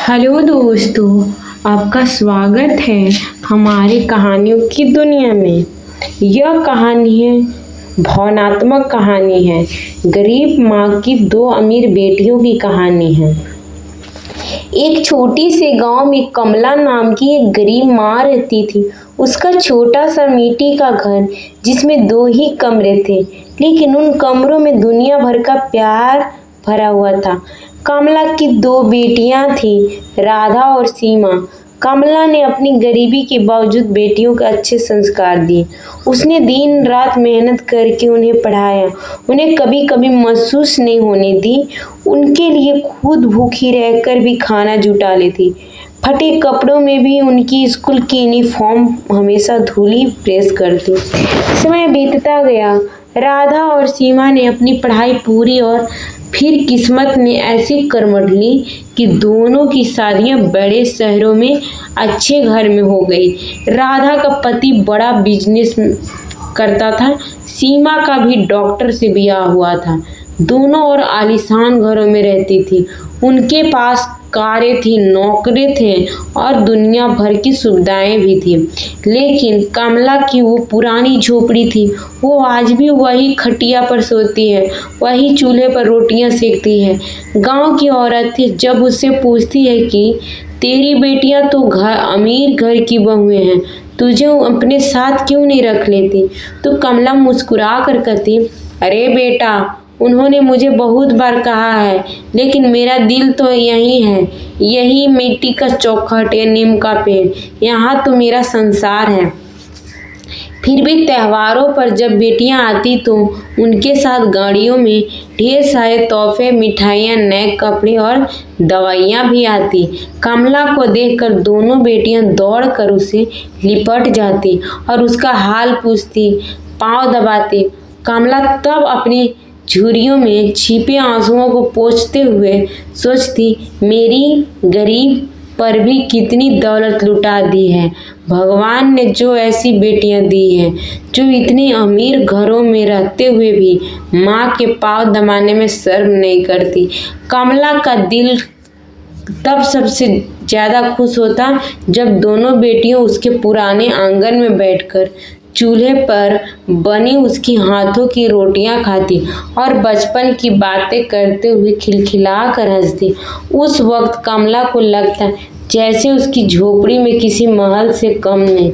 Hello दोस्तों, आपका स्वागत है हमारी कहानियों की दुनिया में। यह कहानी है भावनात्मक कहानी है। गरीब माँ की दो अमीर बेटियों की कहानी है। एक छोटी से गांव में कमला नाम की एक गरीब माँ रहती थी। उसका छोटा सा मिट्टी का घर जिसमें दो ही कमरे थे, लेकिन उन कमरों में दुनिया भर का प्यार भरा हुआ था। कमला की दो बेटियां थीं, राधा और सीमा। कमला ने अपनी गरीबी के बावजूद बेटियों को अच्छे संस्कार दिए। उसने दिन रात मेहनत करके उन्हें पढ़ाया, उन्हें कभी कभी महसूस नहीं होने दी। उनके लिए खुद भूखी रहकर भी खाना जुटा लेती। फटे कपड़ों में भी उनकी स्कूल की यूनिफॉर्म हमेशा धुली प्रेस करती। समय बीतता गया। राधा और सीमा ने अपनी पढ़ाई पूरी और फिर किस्मत ने ऐसी करवट ली कि दोनों की शादियां बड़े शहरों में अच्छे घर में हो गई। राधा का पति बड़ा बिजनेस करता था, सीमा का भी डॉक्टर से ब्याह हुआ था। दोनों और आलीशान घरों में रहती थी। उनके पास कारें थी, नौकरी थे और दुनिया भर की सुविधाएं भी थी। लेकिन कमला की वो पुरानी झोपड़ी थी। वो आज भी वही खटिया पर सोती है, वही चूल्हे पर रोटियां सेकती है। गांव की औरतें जब उससे पूछती है कि तेरी बेटियां तो अमीर घर की बहुएं हैं, तुझे अपने साथ क्यों नहीं रख लेती, तो कमला मुस्कुरा कर कहती, अरे बेटा, उन्होंने मुझे बहुत बार कहा है, लेकिन मेरा दिल तो यही है। यही मिट्टी का चौखट है, नीम का पेड़, यहाँ तो मेरा संसार है। फिर भी त्योहारों पर जब बेटियां आती तो उनके साथ गाड़ियों में ढेर सारे तोहफे, मिठाइयाँ, नए कपड़े और दवाइयाँ भी आती। कमला को देखकर दोनों बेटियां दौड़कर उसे लिपट जाती और उसका हाल पूछती, पाँव दबाती। कमला तब अपनी झुर्रियों में छिपे आंसुओं को पोंछते हुए सोचती, मेरी गरीब पर भी कितनी दौलत लुटा दी है। भगवान ने जो ऐसी बेटियां दी हैं, जो इतने अमीर घरों में रहते हुए भी माँ के पाँव दबाने में शर्म नहीं करती। कमला का दिल तब सबसे ज्यादा खुश होता जब दोनों बेटियों उसके पुराने आंगन में बैठकर चूल्हे पर बनी उसकी हाथों की रोटियां खाती और बचपन की बातें करते हुए खिलखिला कर हंसती। उस वक्त कमला को लगता जैसे उसकी झोपड़ी में किसी महल से कम नहीं।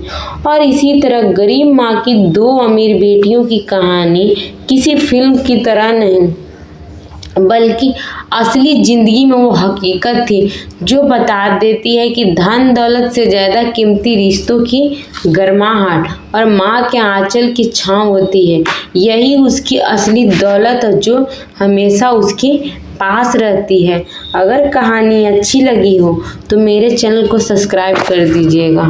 और इसी तरह गरीब माँ की दो अमीर बेटियों की कहानी किसी फिल्म की तरह नहीं, बल्कि असली जिंदगी में वो हकीकत थी जो बता देती है कि धन दौलत से ज्यादा कीमती रिश्तों की गर्माहट और माँ के आंचल की छाँव होती है। यही उसकी असली दौलत है जो हमेशा उसके पास रहती है। अगर कहानी अच्छी लगी हो तो मेरे चैनल को सब्सक्राइब कर दीजिएगा।